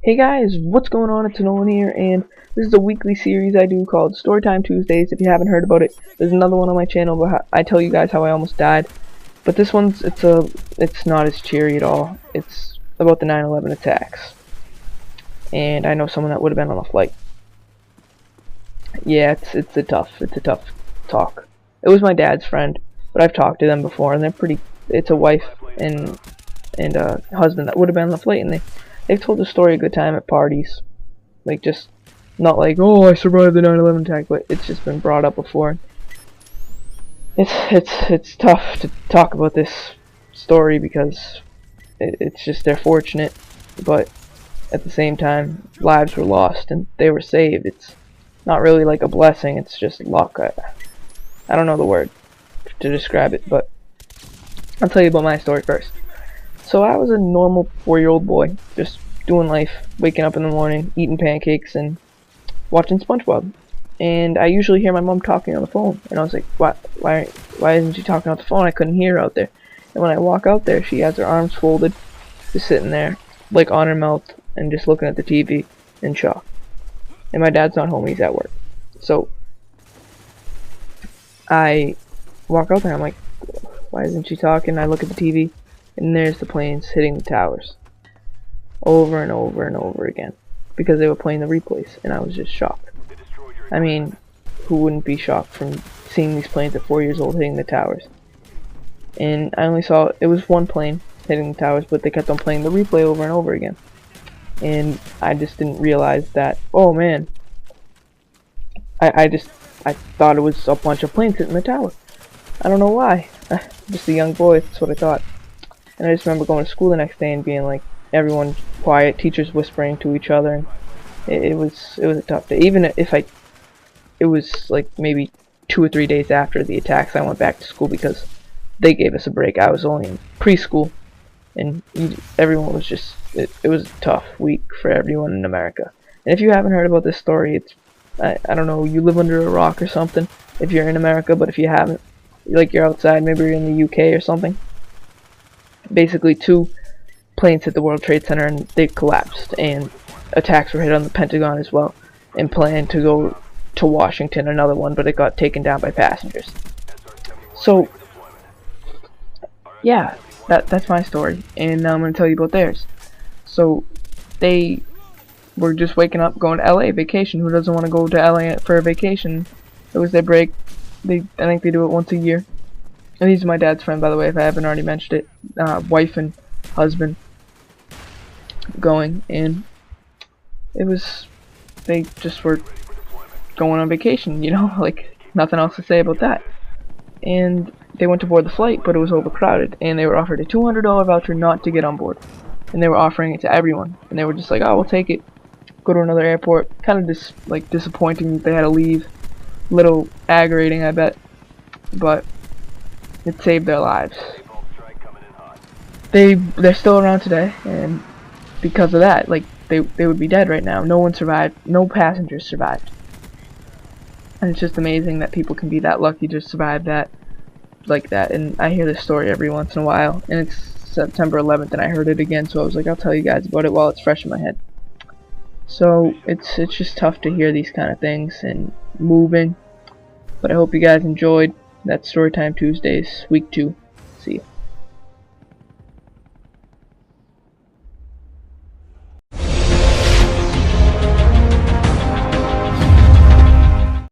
Hey guys, what's going on? It's Nolan here, and this is a weekly series I do called Storytime Tuesdays. If you haven't heard about it, there's another one on my channel where I tell you guys how I almost died. But this one's it's not as cheery at all. It's about the 9/11 attacks, and I know someone that would have been on a flight. Yeah, it's a tough talk. It was my dad's friend, but I've talked to them before, and they're pretty. It's a wife and a husband that would have been on the flight, and they've told the story a good time at parties. Like, just not like, oh, I survived the 9/11 attack, but it's just been brought up before. It's tough to talk about this story because it's just they're fortunate, but at the same time, lives were lost and they were saved. It's not really like a blessing, it's just luck. I don't know the word to describe it, but I'll tell you about my story first. So I was a normal 4-year-old boy, just doing life, waking up in the morning, eating pancakes, and watching SpongeBob. And I usually hear my mom talking on the phone, and I was like, why isn't she talking on the phone? I couldn't hear her out there. And when I walk out there, she has her arms folded, just sitting there, like on her mouth, and just looking at the TV in shock. And my dad's not home, he's at work. So I walk out there, I'm like, why isn't she talking? I look at the TV, and there's the planes hitting the towers over and over and over again because they were playing the replays, and I was just shocked. I mean, who wouldn't be shocked from seeing these planes at 4 years old hitting the towers? And I only saw, it was one plane hitting the towers, but they kept on playing the replay over and over again. And I just didn't realize that, oh man, I thought it was a bunch of planes hitting the tower. I don't know why. Just a young boy, that's what I thought. And I just remember going to school the next day and being like, everyone quiet, teachers whispering to each other, and it was a tough day. Even if it was like maybe 2 or 3 days after the attacks, I went back to school because they gave us a break. I was only in preschool, and everyone was just, it was a tough week for everyone in America. And if you haven't heard about this story, it's, I don't know, you live under a rock or something if you're in America, but if you haven't, like you're outside, maybe you're in the UK or something. Basically, 2 planes hit the World Trade Center and they collapsed, and attacks were hit on the Pentagon as well, and planned to go to Washington, another one, but it got taken down by passengers. So yeah, that's my story, and now I'm going to tell you about theirs. So they were just waking up, going to LA vacation. Who doesn't want to go to LA for a vacation? It was their break. I think they do it once a year. And he's my dad's friend, by the way, if I haven't already mentioned it. Wife and husband going, and it was, they just were going on vacation, you know, like nothing else to say about that. And they went to board the flight, but it was overcrowded, and they were offered a $200 voucher not to get on board, and they were offering it to everyone, and they were just like, oh, we'll take it, go to another airport. Kind of just like disappointing that they had to leave, little aggravating, I bet, but it saved their lives. They're still around today, and because of that, like they would be dead right now. No one survived, no passengers survived. And it's just amazing that people can be that lucky to survive that like that. And I hear this story every once in a while, and it's September 11th and I heard it again, so I was like, I'll tell you guys about it while it's fresh in my head. So it's just tough to hear these kind of things and moving, but I hope you guys enjoyed. That's Storytime Tuesdays, week 2. See ya.